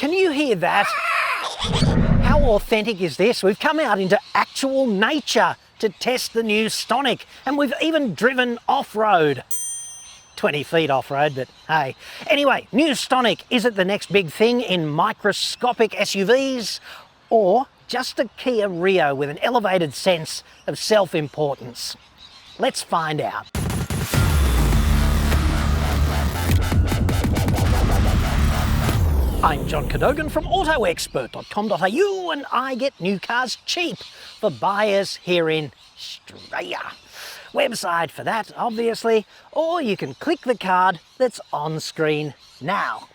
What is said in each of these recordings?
Can you hear that? How authentic is this? We've come out into actual nature to test the new Stonic, and we've even driven off-road. 20 feet off-road, but hey. Anyway, new Stonic, is it the next big thing in microscopic SUVs, or just a Kia Rio with an elevated sense of self-importance? Let's find out. I'm John Cadogan from autoexpert.com.au, and I get new cars cheap for buyers here in Australia. Website for that, obviously, or you can click the card that's on screen now.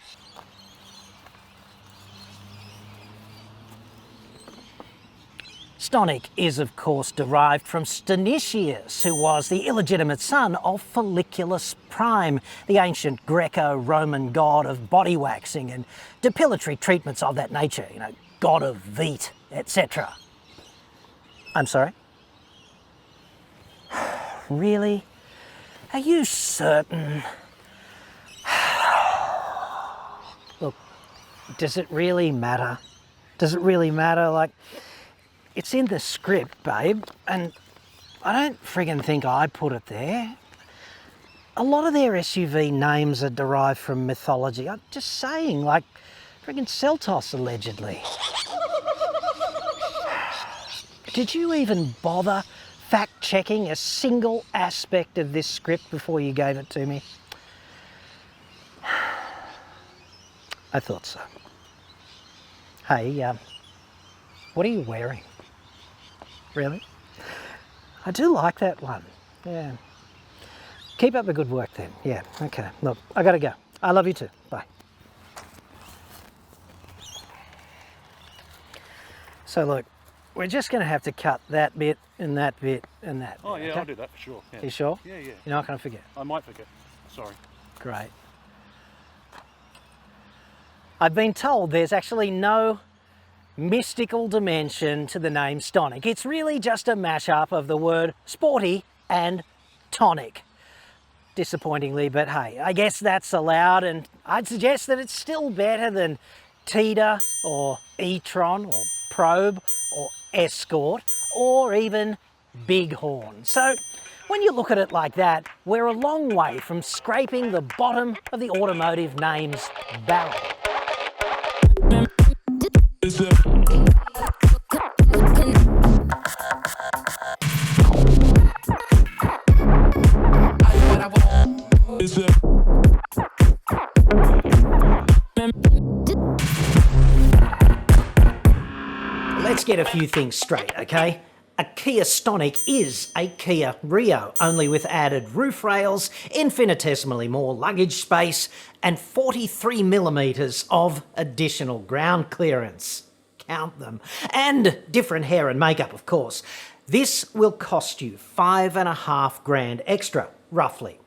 Stonic is, of course, derived from Stonicius, who was the illegitimate son of Folliculus Prime, the ancient Greco-Roman god of body waxing and depilatory treatments of that nature, you know, god of Vete, etc. I'm sorry? Really? Are you certain? Look, does it really matter? Does it really matter? Like, it's in the script, babe, and I don't friggin' think I put it there. A lot of their SUV names are derived from mythology. I'm just saying, like friggin' Seltos, allegedly. Did you even bother fact-checking a single aspect of this script before you gave it to me? I thought so. Hey, what are you wearing? Really? I do like that one. Yeah. Keep up the good work then. Yeah, okay. Look, I gotta go. I love you too. Bye. So look, we're just gonna have to cut that bit and that bit and that bit. Oh yeah, okay? I'll do that for sure. Yeah. You sure? Yeah, yeah. You're not gonna forget? I might forget. Sorry. Great. I've been told there's actually no mystical dimension to the name Stonic. It's really just a mashup of the word sporty and tonic. Disappointingly, but hey, I guess that's allowed, and I'd suggest that it's still better than Teeter or e-tron or Probe or Escort or even Bighorn. So when you look at it like that, we're a long way from scraping the bottom of the automotive names barrel. Let's get a few things straight, okay? A Kia Stonic is a Kia Rio, only with added roof rails, infinitesimally more luggage space, and 43 millimetres of additional ground clearance. Count them. And different hair and makeup, of course. This will cost you $5,500 extra, roughly.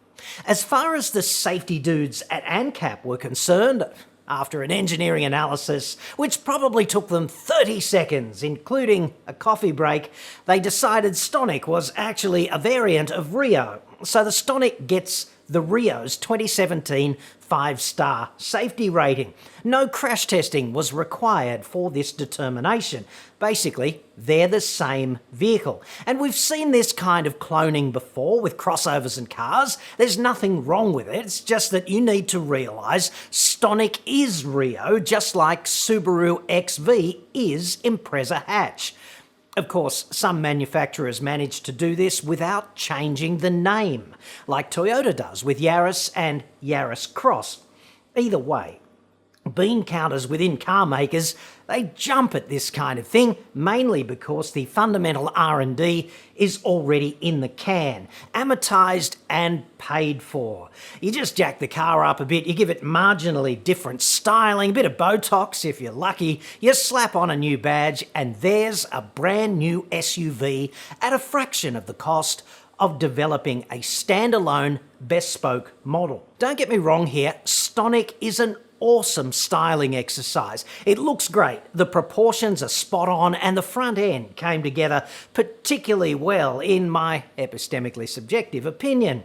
As far as the safety dudes at ANCAP were concerned, after an engineering analysis, which probably took them 30 seconds, including a coffee break, they decided Stonic was actually a variant of Rio. So the Stonic gets the Rio's 2017 5-star safety rating. No crash testing was required for this determination. Basically, they're the same vehicle. And we've seen this kind of cloning before with crossovers and cars. There's nothing wrong with it. It's just that you need to realise Stonic is Rio, just like Subaru XV is Impreza hatch. Of course, some manufacturers manage to do this without changing the name, like Toyota does with Yaris and Yaris Cross. Either way, bean counters within car makers, they jump at this kind of thing, mainly because the fundamental R&D is already in the can, amortised and paid for. You just jack the car up a bit, you give it marginally different styling, a bit of botox if you're lucky, you slap on a new badge, and there's a brand new SUV at a fraction of the cost of developing a standalone bespoke model. Don't get me wrong here, Stonic is an awesome styling exercise. It looks great, the proportions are spot on, and the front end came together particularly well in my epistemically subjective opinion,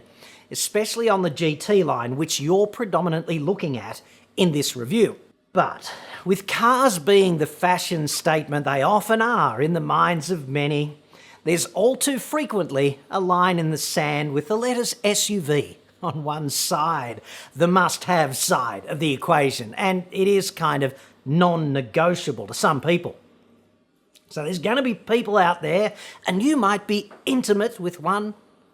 especially on the GT line, which you're predominantly looking at in this review. But with cars being the fashion statement they often are in the minds of many, there's all too frequently a line in the sand with the letters SUV on one side, the must-have side of the equation, and it is kind of non-negotiable to some people. So there's going to be people out there, and you might be intimate with one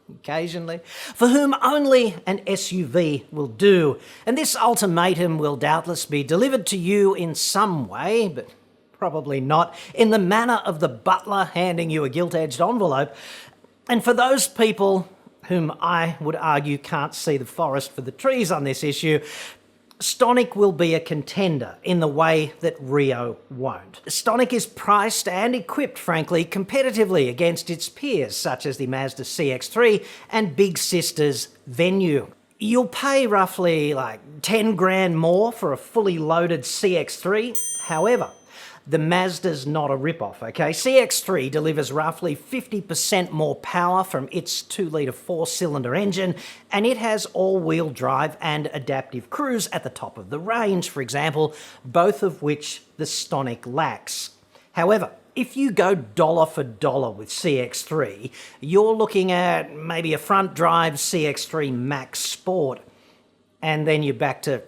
occasionally, for whom only an SUV will do. And this ultimatum will doubtless be delivered to you in some way, but probably not in the manner of the butler handing you a gilt-edged envelope. And for those people whom I would argue can't see the forest for the trees on this issue, Stonic will be a contender in the way that Rio won't. Stonic is priced and equipped, frankly, competitively against its peers, such as the Mazda CX-3 and big sister's Venue. You'll pay roughly like 10 grand more for a fully loaded CX-3. However, the Mazda's not a rip-off, okay? CX-3 delivers roughly 50% more power from its 2-litre 4-cylinder engine, and it has all-wheel drive and adaptive cruise at the top of the range, for example, both of which the Stonic lacks. However, if you go dollar for dollar with CX-3, you're looking at maybe a front-drive CX-3 Max Sport, and then you're back to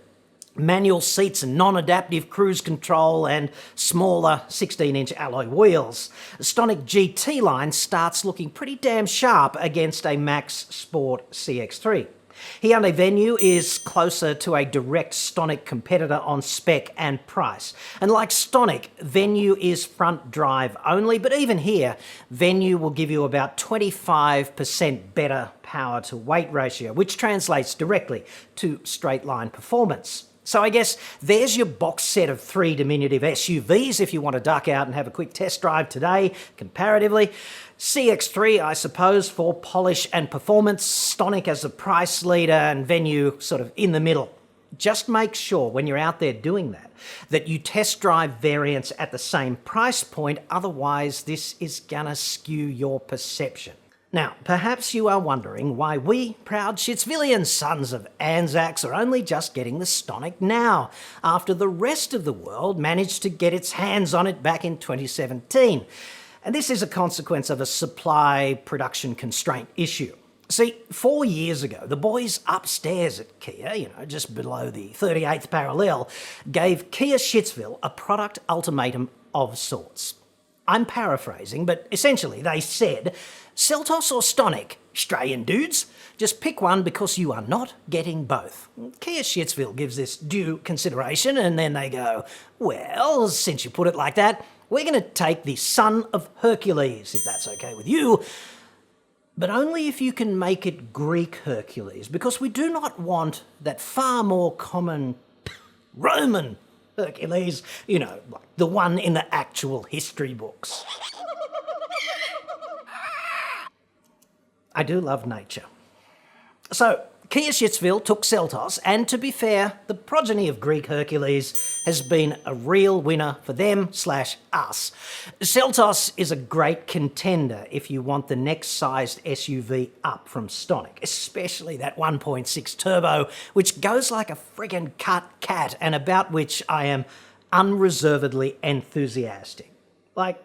manual seats and non-adaptive cruise control and smaller 16-inch alloy wheels. The Stonic GT line starts looking pretty damn sharp against a Max Sport CX-3. Hyundai Venue is closer to a direct Stonic competitor on spec and price. And like Stonic, Venue is front drive only, but even here, Venue will give you about 25% better power to weight ratio, which translates directly to straight line performance. So I guess there's your box set of 3 diminutive SUVs if you want to duck out and have a quick test drive today, comparatively. CX-3, I suppose, for polish and performance, Stonic as a price leader, and Venue sort of in the middle. Just make sure when you're out there doing that you test drive variants at the same price point, otherwise this is gonna skew your perception. Now, perhaps you are wondering why we, proud Shitsvillian sons of Anzacs, are only just getting the Stonic now, after the rest of the world managed to get its hands on it back in 2017. And this is a consequence of a supply production constraint issue. See, 4 years ago, the boys upstairs at Kia, just below the 38th parallel, gave Kia Shitsville a product ultimatum of sorts. I'm paraphrasing, but essentially they said, Seltos or Stonic, Australian dudes? Just pick one because you are not getting both. Kia Shitsville gives this due consideration, and then they go, well, since you put it like that, we're going to take the son of Hercules, if that's okay with you, but only if you can make it Greek Hercules, because we do not want that far more common Roman Hercules, like the one in the actual history books. I do love nature. So, Kia Shitsville took Seltos, and to be fair, the progeny of Greek Hercules has been a real winner for them/us. Seltos is a great contender if you want the next sized SUV up from Stonic, especially that 1.6 turbo, which goes like a friggin' cut cat and about which I am unreservedly enthusiastic. Like,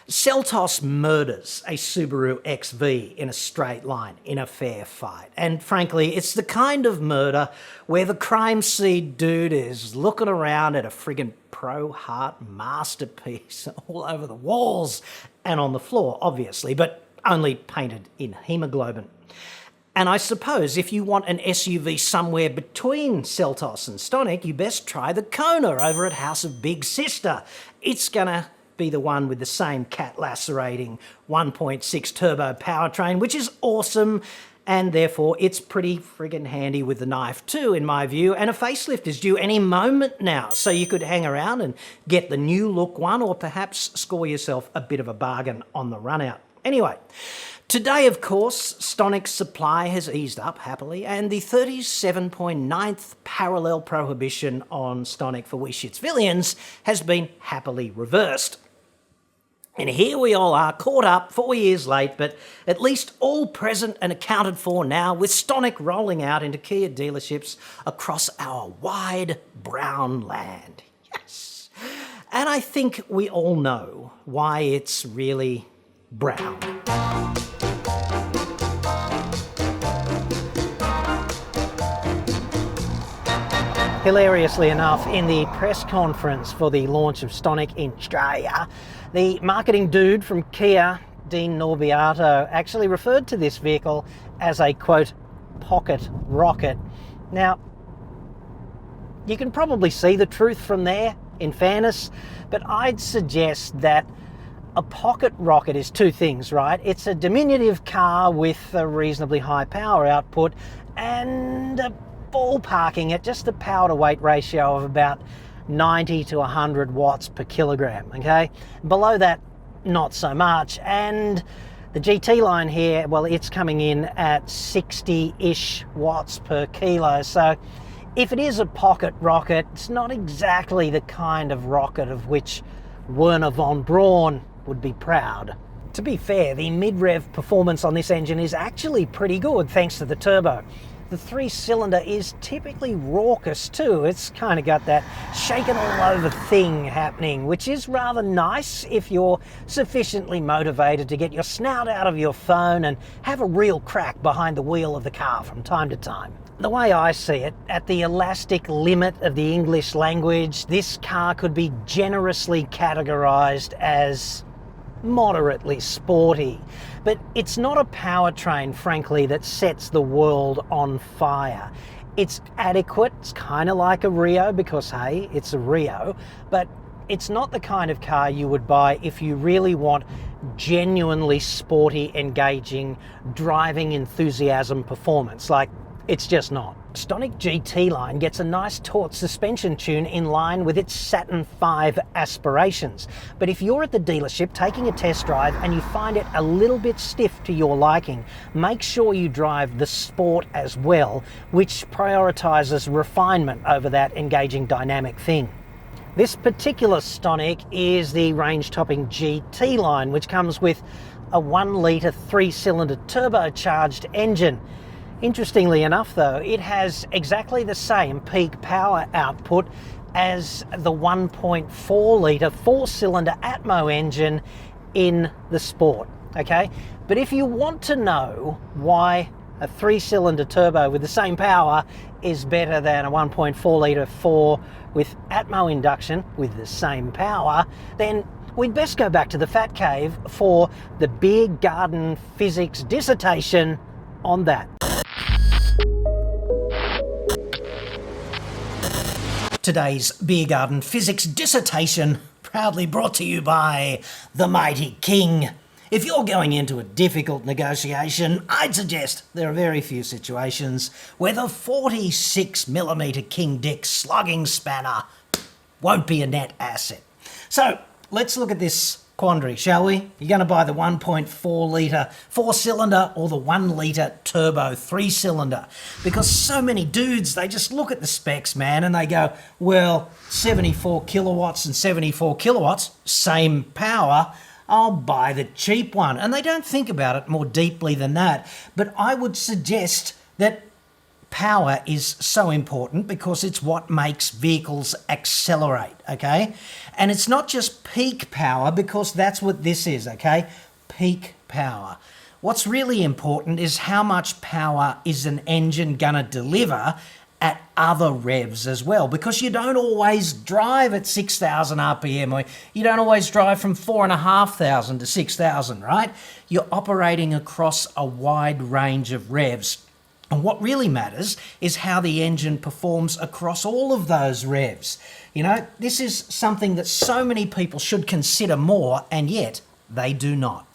Seltos murders a Subaru XV in a straight line in a fair fight. And frankly, it's the kind of murder where the crime seed dude is looking around at a friggin' Pro Heart masterpiece all over the walls and on the floor, obviously, but only painted in hemoglobin. And I suppose if you want an SUV somewhere between Seltos and Stonic, you best try the Kona over at House of Big Sister. It's gonna be the one with the same cat-lacerating 1.6 turbo powertrain, which is awesome, and therefore it's pretty friggin' handy with the knife too, in my view, and a facelift is due any moment now, so you could hang around and get the new look one, or perhaps score yourself a bit of a bargain on the run out. Anyway, today, of course, Stonic's supply has eased up happily, and the 37.9th parallel prohibition on Stonic for we Shitsvillians has been happily reversed. And here we all are, caught up 4 years late, but at least all present and accounted for now, with Stonic rolling out into Kia dealerships across our wide brown land. Yes! And I think we all know why it's really brown. Hilariously enough, in the press conference for the launch of Stonic in Australia, the marketing dude from Kia, Dean Norbiato, actually referred to this vehicle as a, quote, pocket rocket. Now, you can probably see the truth from there, in fairness, but I'd suggest that a pocket rocket is two things, right? It's a diminutive car with a reasonably high power output and ballparking at just a power to weight ratio of about 90 to 100 watts per kilogram, okay? Below that, not so much. And the GT line here, well, it's coming in at 60-ish watts per kilo. So if it is a pocket rocket, it's not exactly the kind of rocket of which Werner von Braun would be proud. To be fair, the mid-rev performance on this engine is actually pretty good thanks to the turbo. The 3-cylinder is typically raucous too. It's kind of got that shaken all over thing happening, which is rather nice if you're sufficiently motivated to get your snout out of your phone and have a real crack behind the wheel of the car from time to time. The way I see it, at the elastic limit of the English language, this car could be generously categorized as moderately sporty. But it's not a powertrain, frankly, that sets the world on fire. It's adequate, it's kind of like a Rio because, hey, it's a Rio, but it's not the kind of car you would buy if you really want genuinely sporty, engaging, driving enthusiasm performance. Like, it's just not. Stonic GT line gets a nice taut suspension tune in line with its Saturn V aspirations. But if you're at the dealership taking a test drive and you find it a little bit stiff to your liking, make sure you drive the Sport as well, which prioritizes refinement over that engaging dynamic thing. This particular Stonic is the range-topping GT line, which comes with a 1-litre 3-cylinder turbocharged engine. Interestingly enough though, it has exactly the same peak power output as the 1.4 litre 4-cylinder Atmo engine in the Sport, okay? But if you want to know why a 3-cylinder turbo with the same power is better than a 1.4 litre 4 with Atmo induction with the same power, then we'd best go back to the Fat Cave for the beer garden physics dissertation on that. Today's Beer Garden Physics dissertation proudly brought to you by the Mighty King. If you're going into a difficult negotiation, I'd suggest there are very few situations where the 46mm King Dick slugging spanner won't be a net asset. So let's look at this quandary, shall we? You're going to buy the 1.4 litre 4-cylinder or the 1 litre turbo 3-cylinder? Because so many dudes, they just look at the specs, man, and they go, well, 74 kilowatts and 74 kilowatts, same power, I'll buy the cheap one. And they don't think about it more deeply than that. But I would suggest that power is so important because it's what makes vehicles accelerate, okay? And it's not just peak power, because that's what this is, okay? Peak power. What's really important is how much power is an engine gonna deliver at other revs as well, because you don't always drive at 6,000 RPM, or you don't always drive from 4,500 to 6,000, right? You're operating across a wide range of revs. And what really matters is how the engine performs across all of those revs. You know, this is something that so many people should consider more, and yet they do not.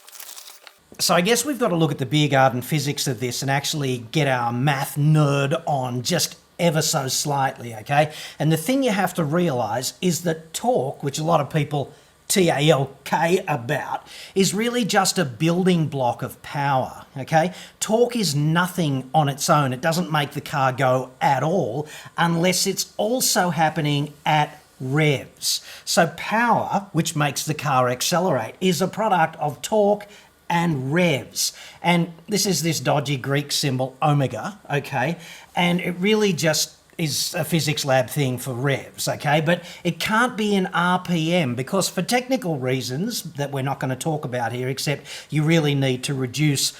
So I guess we've got to look at the beer garden physics of this and actually get our math nerd on just ever so slightly, okay? And the thing you have to realise is that torque, which a lot of people TALK about, is really just a building block of power, okay? Torque is nothing on its own. It doesn't make the car go at all unless it's also happening at revs. So power, which makes the car accelerate, is a product of torque and revs. And this is this dodgy Greek symbol omega, okay? And it really just is a physics lab thing for revs, okay? But it can't be in RPM because for technical reasons that we're not going to talk about here, except you really need to reduce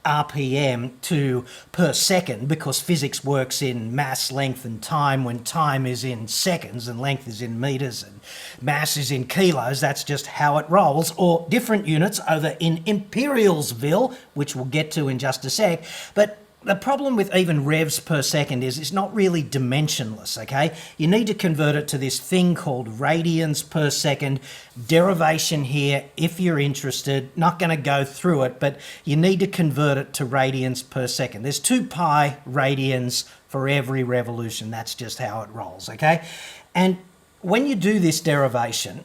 RPM to per second because physics works in mass, length and time when time is in seconds and length is in meters and mass is in kilos. That's just how it rolls. Or different units over in imperialsville, which we'll get to in just a sec. But the problem with even revs per second is it's not really dimensionless, okay? You need to convert it to this thing called radians per second. Derivation here, if you're interested, not going to go through it, but you need to convert it to radians per second. There's 2 pi radians for every revolution. That's just how it rolls, okay? And when you do this derivation,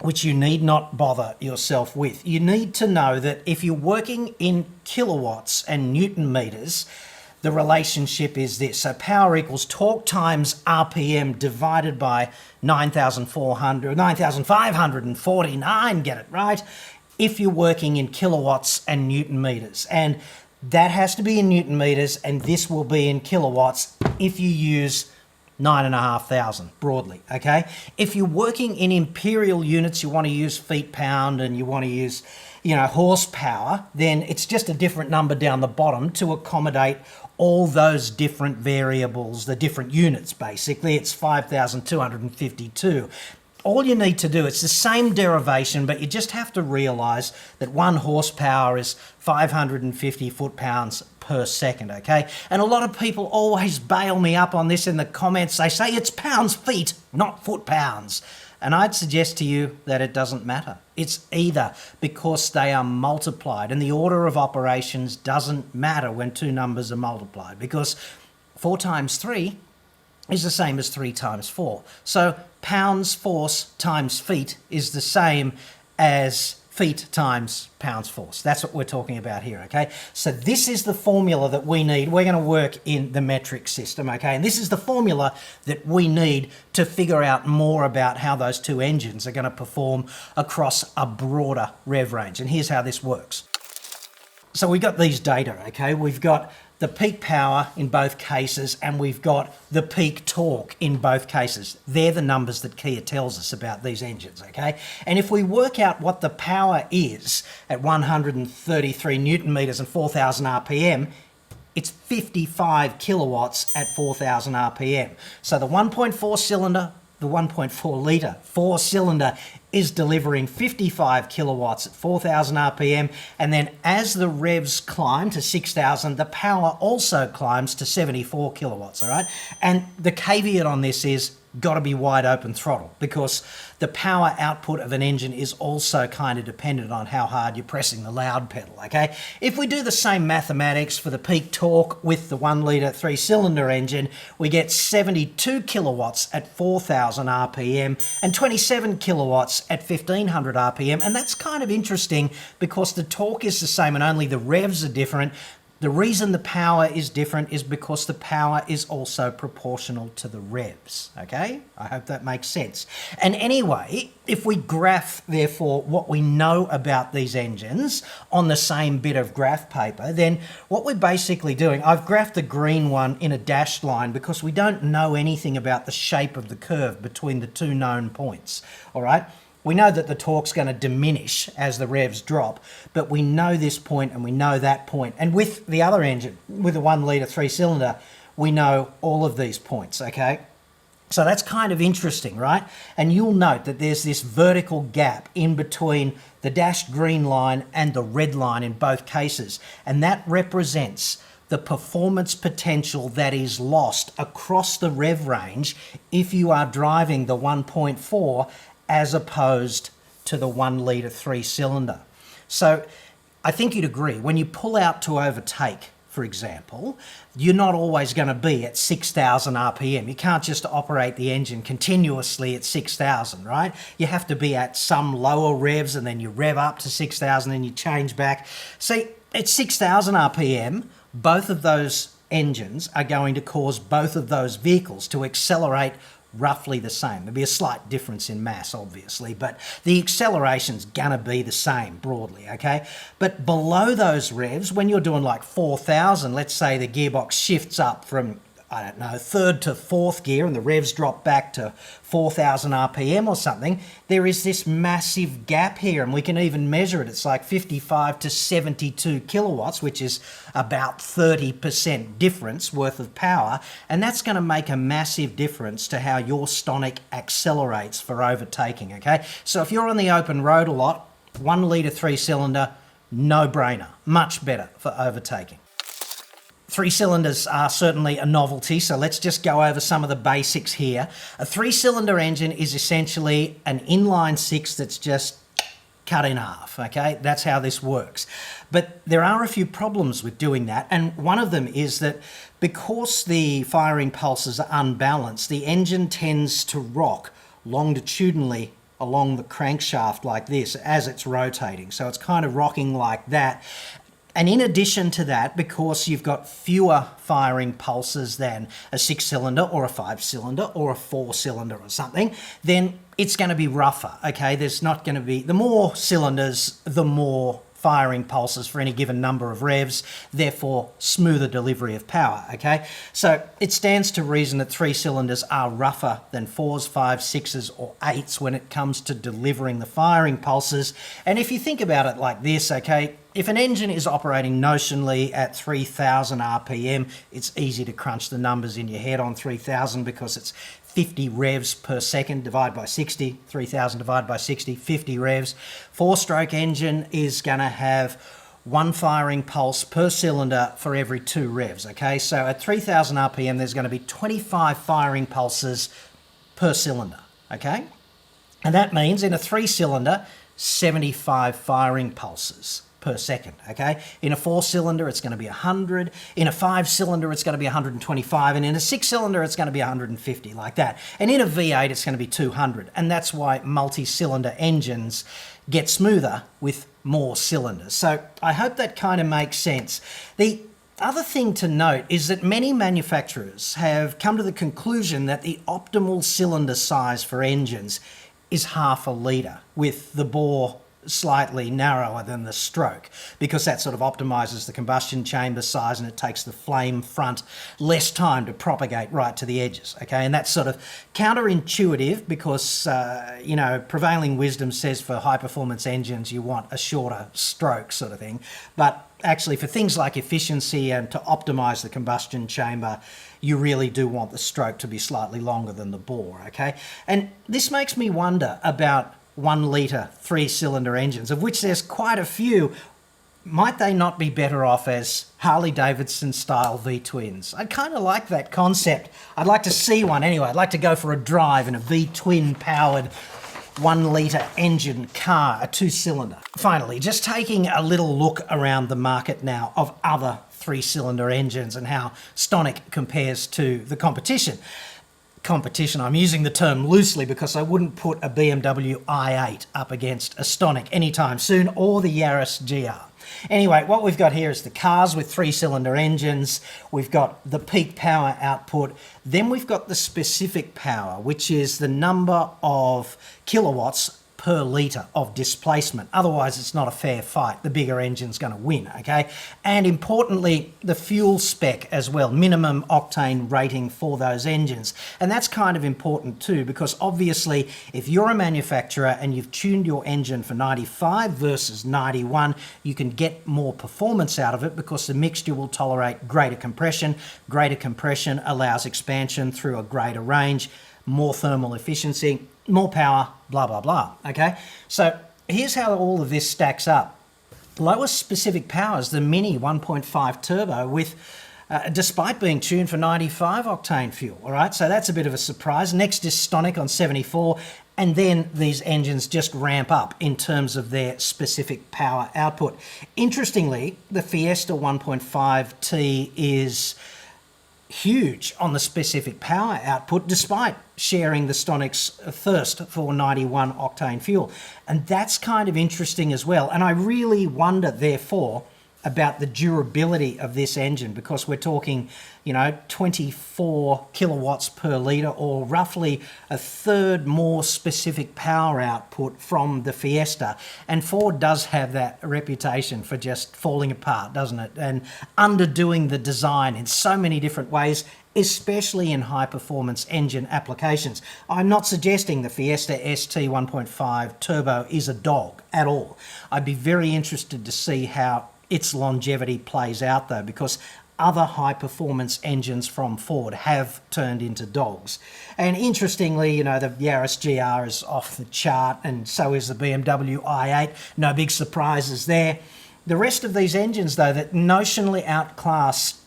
which you need not bother yourself with, you need to know that if you're working in kilowatts and newton meters, the relationship is this. So power equals torque times RPM divided by 9,549, get it right, if you're working in kilowatts and newton meters. And that has to be in newton meters, and this will be in kilowatts if you use 9,500 broadly, okay? If you're working in imperial units, you want to use feet pound and you want to use, horsepower, then it's just a different number down the bottom to accommodate all those different variables, the different units, basically. It's 5,252. All you need to do, it's the same derivation, but you just have to realise that 1 horsepower is 550 foot-pounds per second, okay? And a lot of people always bail me up on this in the comments. They say it's pounds-feet, not foot-pounds. And I'd suggest to you that it doesn't matter. It's either, because they are multiplied, and the order of operations doesn't matter when 2 numbers are multiplied, because 4 times 3 is the same as 3 times 4. So pounds force times feet is the same as feet times pounds force. That's what we're talking about here, okay? So this is the formula that we need. We're going to work in the metric system, okay? And this is the formula that we need to figure out more about how those 2 engines are going to perform across a broader rev range. And here's how this works. So we've got these data, okay? We've got the peak power in both cases, and we've got the peak torque in both cases. They're the numbers that Kia tells us about these engines, okay? And if we work out what the power is at 133 newton meters and 4,000 RPM, it's 55 kilowatts at 4,000 RPM. So the 1.4 cylinder, the 1.4 litre 4-cylinder is delivering 55 kilowatts at 4,000 RPM, and then as the revs climb to 6,000, the power also climbs to 74 kilowatts, all right? And the caveat on this is got to be wide open throttle, because the power output of an engine is also kind of dependent on how hard you're pressing the loud pedal, okay? If we do the same mathematics for the peak torque with the 1 litre 3-cylinder engine, we get 72 kilowatts at 4,000 RPM and 27 kilowatts at 1,500 RPM, and that's kind of interesting because the torque is the same and only the revs are different. The reason the power is different is because the power is also proportional to the revs, okay? I hope that makes sense. And anyway, if we graph, therefore, what we know about these engines on the same bit of graph paper, then what we're basically doing, I've graphed the green one in a dashed line because we don't know anything about the shape of the curve between the 2 known points, all right? We know that the torque's going to diminish as the revs drop, but we know this point and we know that point. And with the other engine, with the 1 litre 3-cylinder, we know all of these points, okay? So that's kind of interesting, right? And you'll note that there's this vertical gap in between the dashed green line and the red line in both cases. And that represents the performance potential that is lost across the rev range if you are driving the 1.4 as opposed to the 1 litre 3-cylinder. So I think you'd agree, when you pull out to overtake, for example, you're not always going to be at 6,000 RPM. You can't just operate the engine continuously at 6,000, right? You have to be at some lower revs and then you rev up to 6,000 and you change back. See, at 6,000 RPM, both of those engines are going to cause both of those vehicles to accelerate roughly the same. There'll be a slight difference in mass, obviously, but the acceleration's gonna be the same broadly, okay? But below those revs, when you're doing like 4,000, let's say the gearbox shifts up from I don't know, third to fourth gear and the revs drop back to 4,000 RPM or something, there is this massive gap here, and we can even measure it. It's like 55 to 72 kilowatts, which is about 30% difference worth of power, and that's going to make a massive difference to how your Stonic accelerates for overtaking, okay? So if you're on the open road a lot, 1 litre 3-cylinder, no-brainer, much better for overtaking. 3 cylinders are certainly a novelty, so let's just go over some of the basics here. A 3-cylinder engine is essentially an inline 6 that's just cut in half, okay? That's how this works. But there are a few problems with doing that, and one of them is that because the firing pulses are unbalanced, the engine tends to rock longitudinally along the crankshaft like this as it's rotating. So it's kind of rocking like that. And in addition to that, because you've got fewer firing pulses than a 6-cylinder or a 5-cylinder or a 4-cylinder or something, then it's going to be rougher, okay? There's not going to be... The more cylinders, the more firing pulses for any given number of revs, therefore smoother delivery of power, okay? So it stands to reason that 3 cylinders are rougher than 4s, 5s, 6s or 8s when it comes to delivering the firing pulses. And if you think about it like this, okay, if an engine is operating notionally at 3,000 RPM, it's easy to crunch the numbers in your head on 3,000 because it's 50 revs per second divided by 60, 3,000 divided by 60, 50 revs. 4-stroke engine is going to have 1 firing pulse per cylinder for every 2 revs, okay? So at 3,000 RPM, there's going to be 25 firing pulses per cylinder, okay? And that means in a 3-cylinder, 75 firing pulses per second, okay? In a 4-cylinder, it's going to be 100. In a 5-cylinder, it's going to be 125. And in a 6-cylinder, it's going to be 150, like that. And in a V8, it's going to be 200. And that's why multi-cylinder engines get smoother with more cylinders. So I hope that kind of makes sense. The other thing to note is that many manufacturers have come to the conclusion that the optimal cylinder size for engines is 0.5 litre, with the bore slightly narrower than the stroke, because that sort of optimizes the combustion chamber size and it takes the flame front less time to propagate right to the edges, okay? And that's sort of counterintuitive because, you know, prevailing wisdom says for high-performance engines you want a shorter stroke sort of thing, but actually for things like efficiency and to optimize the combustion chamber, you really do want the stroke to be slightly longer than the bore, okay? And this makes me wonder about 1 litre 3-cylinder engines, of which there's quite a few. Might they not be better off as Harley-Davidson style V-twins? I kind of like that concept. I'd like to see one anyway. I'd like to go for a drive in a V-twin powered 1 litre engine car, a 2-cylinder. Finally, just taking a little look around the market now of other 3-cylinder engines and how Stonic compares to the competition. I'm using the term loosely because I wouldn't put a BMW i8 up against a Stonic anytime soon, or the Yaris GR. Anyway, what we've got here is the cars with 3-cylinder engines. We've got the peak power output. Then we've got the specific power, which is the number of kilowatts per litre of displacement. Otherwise, it's not a fair fight. The bigger engine's going to win, okay? And importantly, the fuel spec as well, minimum octane rating for those engines. And that's kind of important too, because obviously, if you're a manufacturer and you've tuned your engine for 95 versus 91, you can get more performance out of it because the mixture will tolerate greater compression. Greater compression allows expansion through a greater range, more thermal efficiency, more power, blah, blah, blah, okay? So here's how all of this stacks up. Lowest specific power is the Mini 1.5 turbo with, despite being tuned for 95 octane fuel, all right? So that's a bit of a surprise. Next is Stonic on 74, and then these engines just ramp up in terms of their specific power output. Interestingly, the Fiesta 1.5T is huge on the specific power output, despite sharing the Stonic's thirst for 91 octane fuel. And that's kind of interesting as well. And I really wonder, therefore, about the durability of this engine, because we're talking, 24 kilowatts per litre, or roughly a third more specific power output from the Fiesta. And Ford does have that reputation for just falling apart, doesn't it? And underdoing the design in so many different ways, especially in high-performance engine applications. I'm not suggesting the Fiesta ST 1.5 Turbo is a dog at all. I'd be very interested to see how its longevity plays out, though, because other high-performance engines from Ford have turned into dogs. And interestingly, the Yaris GR is off the chart, and so is the BMW i8. No big surprises there. The rest of these engines, though, that notionally outclass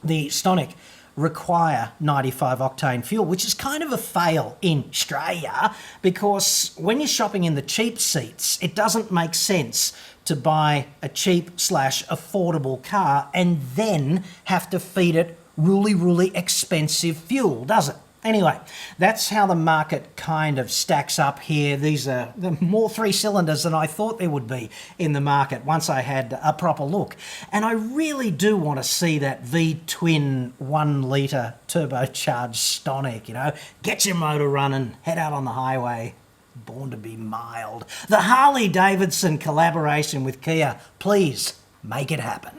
the Stonic, require 95 octane fuel, which is kind of a fail in Australia, because when you're shopping in the cheap seats, it doesn't make sense to buy a cheap / affordable car and then have to feed it really expensive fuel, does it? Anyway, that's how the market kind of stacks up here. These are the more 3 cylinders than I thought there would be in the market once I had a proper look. And I really do want to see that V-twin 1 litre turbocharged Stonic, get your motor running, head out on the highway. Born to be mild. The Harley-Davidson collaboration with Kia, please make it happen.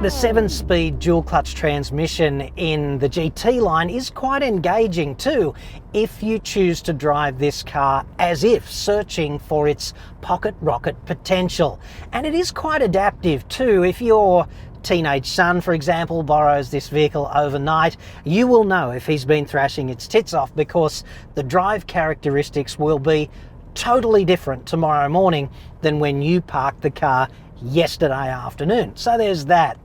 The 7-speed dual-clutch transmission in the GT line is quite engaging too, if you choose to drive this car as if searching for its pocket rocket potential. And it is quite adaptive too. If your teenage son, for example, borrows this vehicle overnight, you will know if he's been thrashing its tits off, because the drive characteristics will be totally different tomorrow morning than when you parked the car yesterday afternoon. So there's that.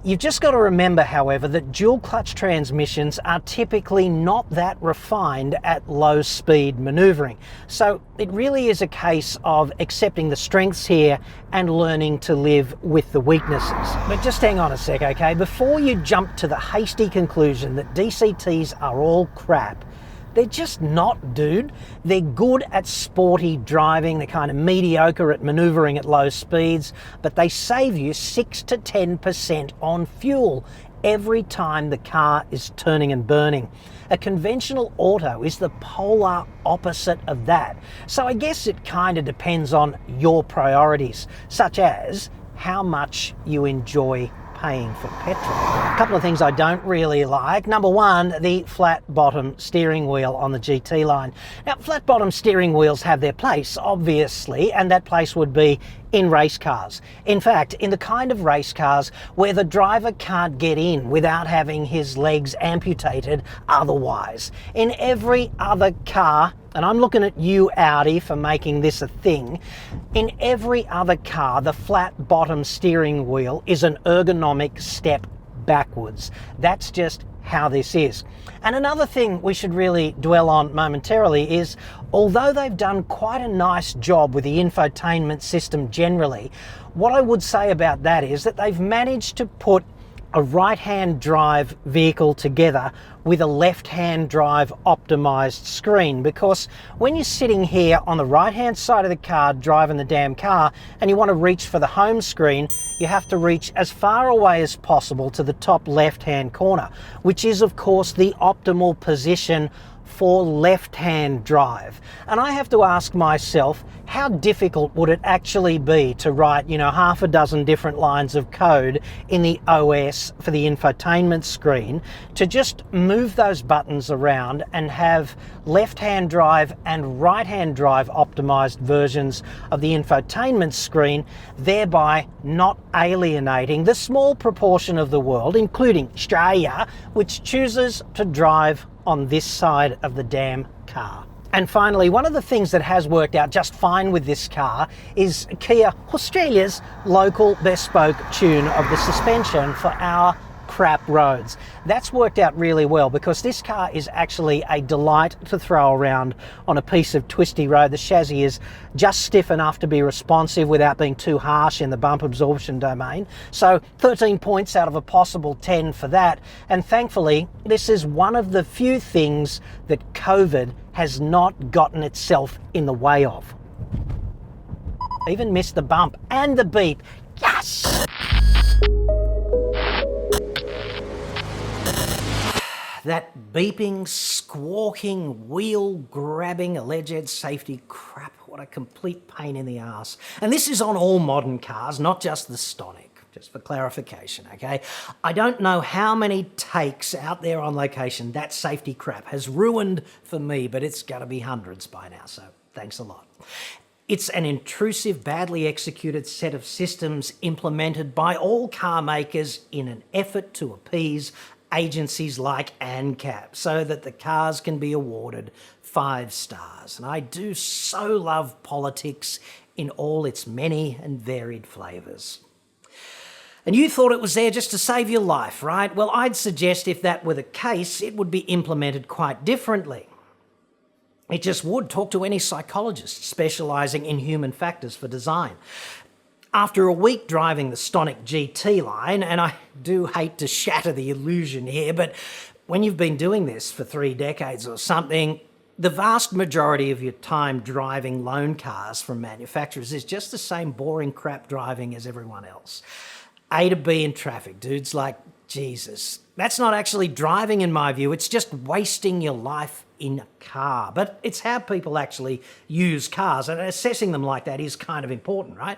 You've just got to remember, however, that dual clutch transmissions are typically not that refined at low speed manoeuvring. So it really is a case of accepting the strengths here and learning to live with the weaknesses. But just hang on a sec, okay? Before you jump to the hasty conclusion that DCTs are all crap, they're just not, dude. They're good at sporty driving, they're kind of mediocre at manoeuvring at low speeds, but they save you 6 to 10% on fuel every time the car is turning and burning. A conventional auto is the polar opposite of that. So I guess it kind of depends on your priorities, such as how much you enjoy paying for petrol. A couple of things I don't really like. Number one, the flat bottom steering wheel on the GT line. Now, flat bottom steering wheels have their place, obviously, and that place would be in race cars. In fact, in the kind of race cars where the driver can't get in without having his legs amputated otherwise. In every other car, and I'm looking at you, Audi, for making this a thing, in every other car, the flat bottom steering wheel is an ergonomic step backwards. That's just how this is. And another thing we should really dwell on momentarily is, although they've done quite a nice job with the infotainment system generally, what I would say about that is that they've managed to put a right-hand drive vehicle together with a left-hand drive optimized screen, because when you're sitting here on the right-hand side of the car driving the damn car and you want to reach for the home screen, you have to reach as far away as possible to the top left-hand corner, which is of course the optimal position for left-hand drive. And I have to ask myself, how difficult would it actually be to write, half a dozen different lines of code in the OS for the infotainment screen to just move those buttons around and have left-hand drive and right-hand drive optimized versions of the infotainment screen, thereby not alienating the small proportion of the world, including Australia, which chooses to drive on this side of the damn car. And finally, one of the things that has worked out just fine with this car is Kia Australia's local bespoke tune of the suspension for our crap roads. That's worked out really well because this car is actually a delight to throw around on a piece of twisty road. The chassis is just stiff enough to be responsive without being too harsh in the bump absorption domain. So 13 points out of a possible 10 for that. And thankfully, this is one of the few things that COVID has not gotten itself in the way of. Even missed the bump and the beep. Yes! That beeping, squawking, wheel-grabbing, alleged safety crap. What a complete pain in the arse. And this is on all modern cars, not just the Stonic. Just for clarification, okay? I don't know how many takes out there on location that safety crap has ruined for me, but it's gotta be hundreds by now, so thanks a lot. It's an intrusive, badly executed set of systems implemented by all car makers in an effort to appease agencies like ANCAP so that the cars can be awarded 5 stars. And I do so love politics in all its many and varied flavours. And you thought it was there just to save your life, right? Well, I'd suggest if that were the case, it would be implemented quite differently. It just would. Talk to any psychologist specialising in human factors for design. After a week driving the Stonic GT line, and I do hate to shatter the illusion here, but when you've been doing this for 3 decades or something, the vast majority of your time driving loan cars from manufacturers is just the same boring crap driving as everyone else. A to B in traffic, dudes, like, Jesus. That's not actually driving in my view, it's just wasting your life in a car. But it's how people actually use cars, and assessing them like that is kind of important, right?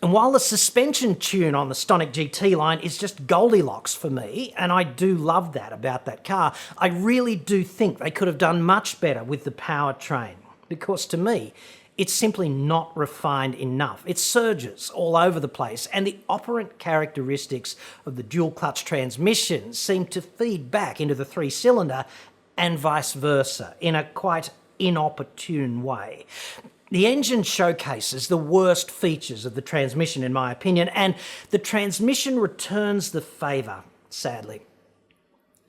And while the suspension tune on the Stonic GT line is just Goldilocks for me, and I do love that about that car, I really do think they could have done much better with the powertrain, because to me, it's simply not refined enough. It surges all over the place, and the operant characteristics of the dual-clutch transmission seem to feed back into the 3-cylinder and vice versa in a quite inopportune way. The engine showcases the worst features of the transmission, in my opinion, and the transmission returns the favour, sadly.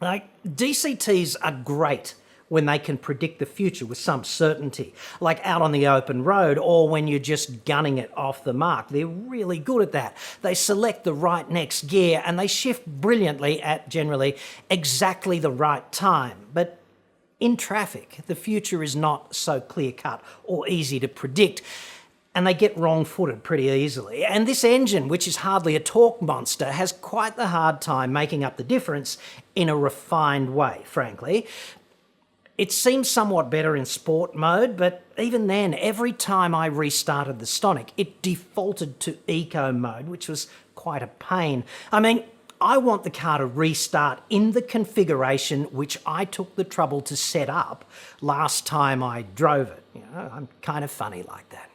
Like, DCTs are great when they can predict the future with some certainty, like out on the open road or when you're just gunning it off the mark. They're really good at that. They select the right next gear and they shift brilliantly at generally exactly the right time. But in traffic, the future is not so clear-cut or easy to predict, and they get wrong-footed pretty easily. And this engine, which is hardly a torque monster, has quite the hard time making up the difference in a refined way, frankly. It seems somewhat better in sport mode, but even then, every time I restarted the Stonic, it defaulted to eco mode, which was quite a pain. I mean, I want the car to restart in the configuration which I took the trouble to set up last time I drove it. You know, I'm kind of funny like that.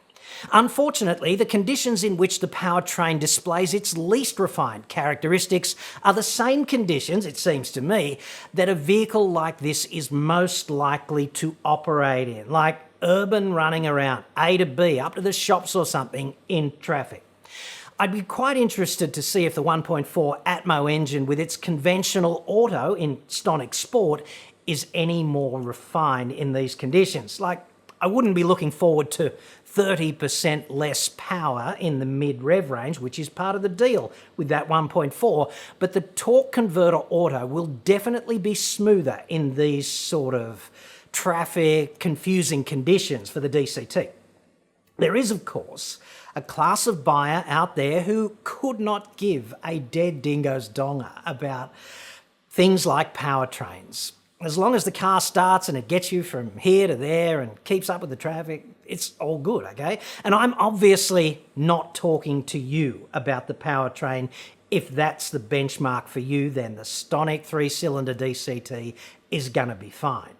Unfortunately, the conditions in which the powertrain displays its least refined characteristics are the same conditions, it seems to me, that a vehicle like this is most likely to operate in, like urban running around A to B, up to the shops or something, in traffic. I'd be quite interested to see if the 1.4 Atmo engine with its conventional auto in Stonic Sport is any more refined in these conditions. Like, I wouldn't be looking forward to 30% less power in the mid-rev range, which is part of the deal with that 1.4, but the torque converter auto will definitely be smoother in these sort of traffic, confusing conditions for the DCT. There is, of course, a class of buyer out there who could not give a dead dingo's donga about things like powertrains. As long as the car starts and it gets you from here to there and keeps up with the traffic, it's all good, okay? And I'm obviously not talking to you about the powertrain. If that's the benchmark for you, then the Stonic 3-cylinder DCT is going to be fine.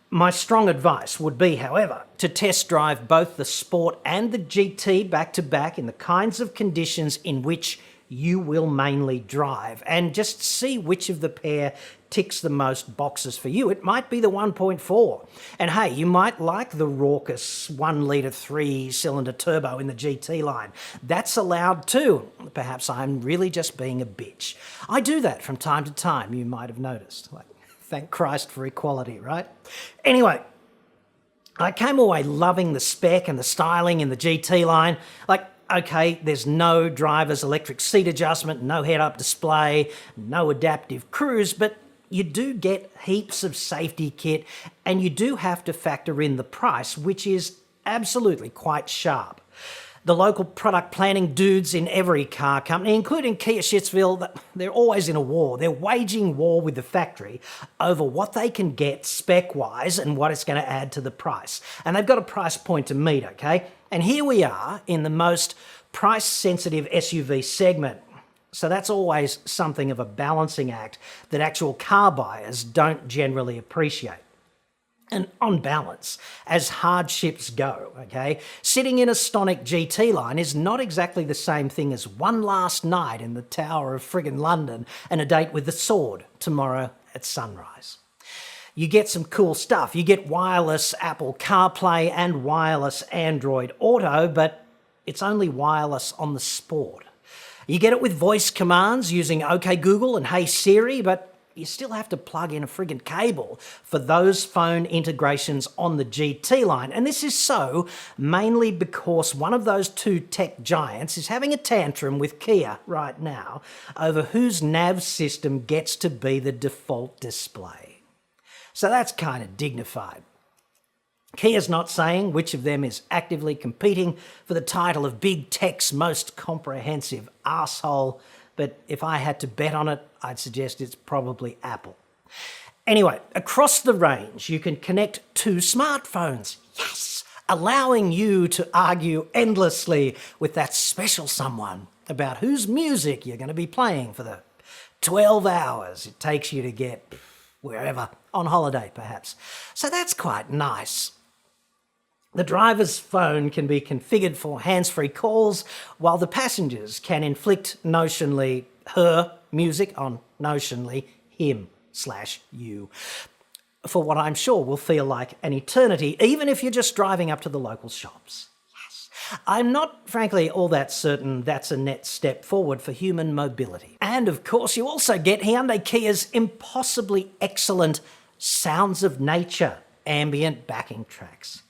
My strong advice would be, however, to test drive both the Sport and the GT back-to-back in the kinds of conditions in which you will mainly drive, and just see which of the pair ticks the most boxes for you. It might be the 1.4. And hey, you might like the raucous 1 litre 3-cylinder turbo in the GT line. That's allowed too. Perhaps I'm really just being a bitch. I do that from time to time, you might have noticed. Like, thank Christ for equality, right? Anyway, I came away loving the spec and the styling in the GT line. Like, okay, there's no driver's electric seat adjustment, no head-up display, no adaptive cruise, but you do get heaps of safety kit, and you do have to factor in the price, which is absolutely quite sharp. The local product planning dudes in every car company, including Kia Shitsville, they're always in a war. They're waging war with the factory over what they can get spec-wise and what it's going to add to the price. And they've got a price point to meet, okay? And here we are in the most price-sensitive SUV segment. So that's always something of a balancing act that actual car buyers don't generally appreciate. And on balance, as hardships go, okay, sitting in a Stonic GT line is not exactly the same thing as one last night in the Tower of friggin' London and a date with the sword tomorrow at sunrise. You get some cool stuff. You get wireless Apple CarPlay and wireless Android Auto, but it's only wireless on the Sport. You get it with voice commands using OK Google and Hey Siri, but you still have to plug in a friggin' cable for those phone integrations on the GT line. And this is so mainly because one of those two tech giants is having a tantrum with Kia right now over whose nav system gets to be the default display. So that's kind of dignified. Kia's not saying which of them is actively competing for the title of Big Tech's most comprehensive arsehole, but if I had to bet on it, I'd suggest it's probably Apple. Anyway, across the range, you can connect two smartphones. Yes! Allowing you to argue endlessly with that special someone about whose music you're going to be playing for the 12 hours it takes you to get wherever, on holiday perhaps. So that's quite nice. The driver's phone can be configured for hands-free calls, while the passengers can inflict notionally her music on notionally him/you, for what I'm sure will feel like an eternity, even if you're just driving up to the local shops. Yes. I'm not, frankly, all that certain that's a net step forward for human mobility. And of course, you also get Hyundai Kia's impossibly excellent Sounds of Nature ambient backing tracks.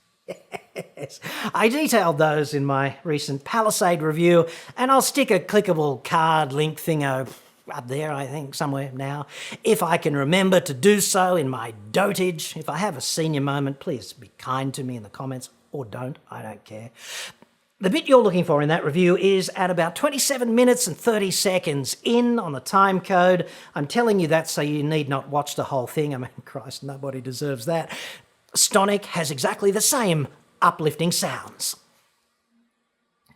Yes. I detailed those in my recent Palisade review, and I'll stick a clickable card link thingo up there, I think, somewhere now, if I can remember to do so in my dotage. If I have a senior moment, please be kind to me in the comments, or don't, I don't care. The bit you're looking for in that review is at about 27 minutes and 30 seconds in on the time code. I'm telling you that so you need not watch the whole thing. I mean, Christ, nobody deserves that. Stonic has exactly the same uplifting sounds.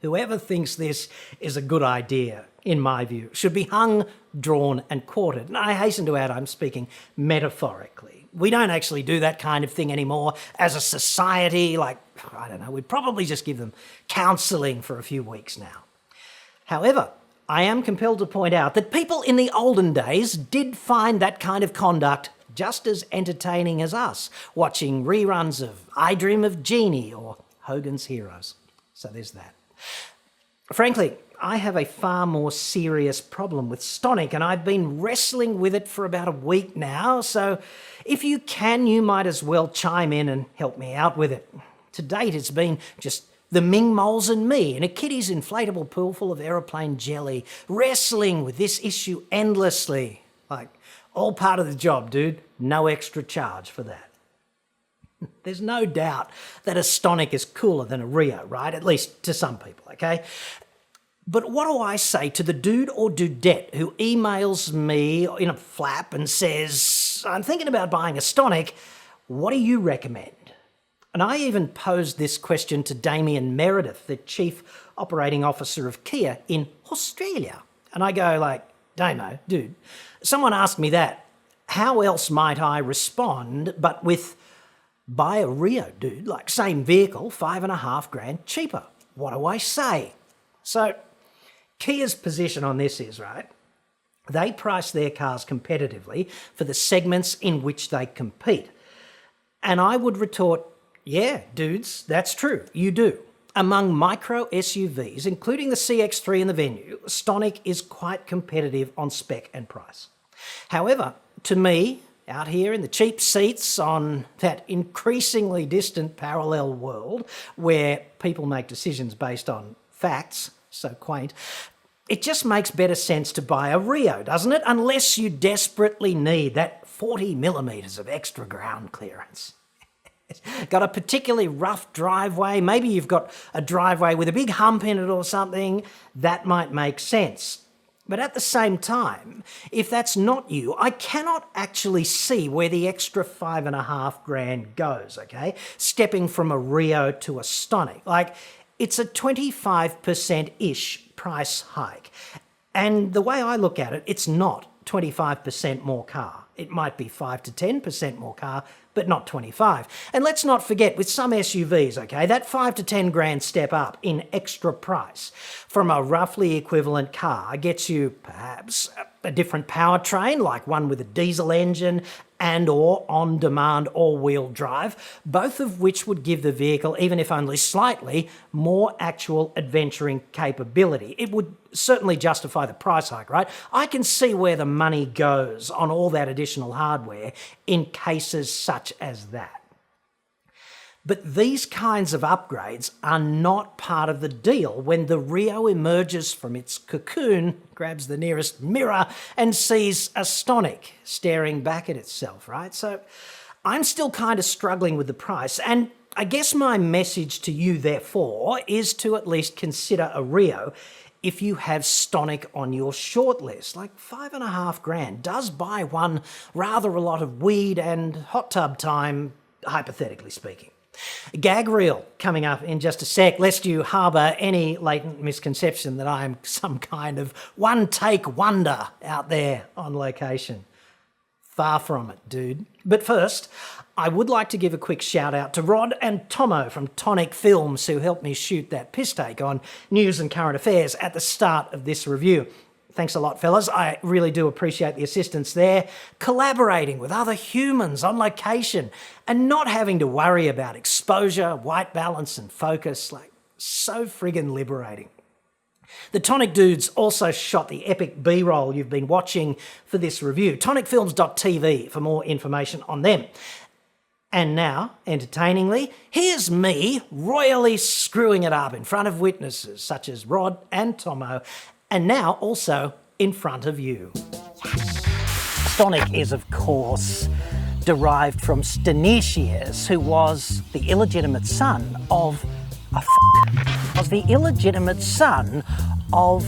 Whoever thinks this is a good idea, in my view, should be hung, drawn and quartered. And I hasten to add I'm speaking metaphorically. We don't actually do that kind of thing anymore as a society. Like, I don't know, we'd probably just give them counselling for a few weeks now. However, I am compelled to point out that people in the olden days did find that kind of conduct just as entertaining as us, watching reruns of I Dream of Jeannie or Hogan's Heroes. So there's that. Frankly, I have a far more serious problem with Stonic, and I've been wrestling with it for about a week now, so if you can, you might as well chime in and help me out with it. To date, it's been just the Ming Moles and me in a kiddie's inflatable pool full of aeroplane jelly, wrestling with this issue endlessly. Like, all part of the job, dude. No extra charge for that. There's no doubt that a Stonic is cooler than a Rio, right? At least to some people, okay? But what do I say to the dude or dudette who emails me in a flap and says, I'm thinking about buying a Stonic, what do you recommend? And I even posed this question to Damien Meredith, the Chief Operating Officer of Kia in Australia. And I go like, Damo, dude, someone asked me that. How else might I respond but with, buy a Rio, dude, like same vehicle, $5,500 cheaper. What do I say? So Kia's position on this is, right, they price their cars competitively for the segments in which they compete. And I would retort, yeah, dudes, that's true, you do. Among micro SUVs, including the CX-3 and the Venue, Stonic is quite competitive on spec and price. However, to me, out here in the cheap seats on that increasingly distant parallel world where people make decisions based on facts, so quaint, it just makes better sense to buy a Rio, doesn't it? Unless you desperately need that 40 millimetres of extra ground clearance. Got a particularly rough driveway, maybe you've got a driveway with a big hump in it or something, that might make sense. But at the same time, if that's not you, I cannot actually see where the extra $5,500 goes, okay? Stepping from a Rio to a Stonic. Like, it's a 25%-ish price hike. And the way I look at it, it's not 25% more car. It might be 5 to 10% more car, but not 25. And let's not forget, with some SUVs, okay, that 5 to 10 grand step up in extra price from a roughly equivalent car gets you perhaps a different powertrain, like one with a diesel engine and or on-demand all-wheel drive, both of which would give the vehicle, even if only slightly, more actual adventuring capability. It would certainly justify the price hike, right? I can see where the money goes on all that additional hardware in cases such as that. But these kinds of upgrades are not part of the deal when the Rio emerges from its cocoon, grabs the nearest mirror, and sees a Stonic staring back at itself, right? So I'm still kind of struggling with the price, and I guess my message to you, therefore, is to at least consider a Rio if you have Stonic on your shortlist. Like $5,500 does buy one rather a lot of weed and hot tub time, hypothetically speaking. Gag reel coming up in just a sec, lest you harbour any latent misconception that I'm some kind of one-take wonder out there on location. Far from it, dude. But first, I would like to give a quick shout out to Rod and Tomo from Tonic Films, who helped me shoot that piss take on news and current affairs at the start of this review. Thanks a lot, fellas. I really do appreciate the assistance there. Collaborating with other humans on location and not having to worry about exposure, white balance and focus. Like, so friggin' liberating. The Tonic dudes also shot the epic B-roll you've been watching for this review. tonicfilms.tv for more information on them. And now, entertainingly, here's me royally screwing it up in front of witnesses such as Rod and Tomo, and now also in front of you. Stonic is, of course, derived from Stanicius, who was the illegitimate son of the illegitimate son of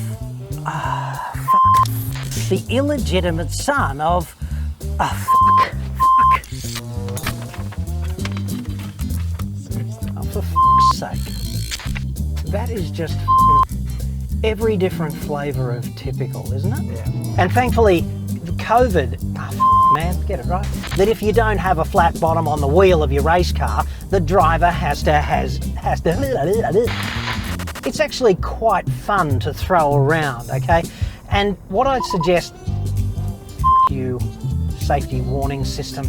for f***'s sake. That is just every different flavour of typical, isn't it? Yeah. And thankfully, the COVID, man, get it right, that if you don't have a flat bottom on the wheel of your race car, the driver has to. It's actually quite fun to throw around, okay? And what I'd suggest, you safety warning system,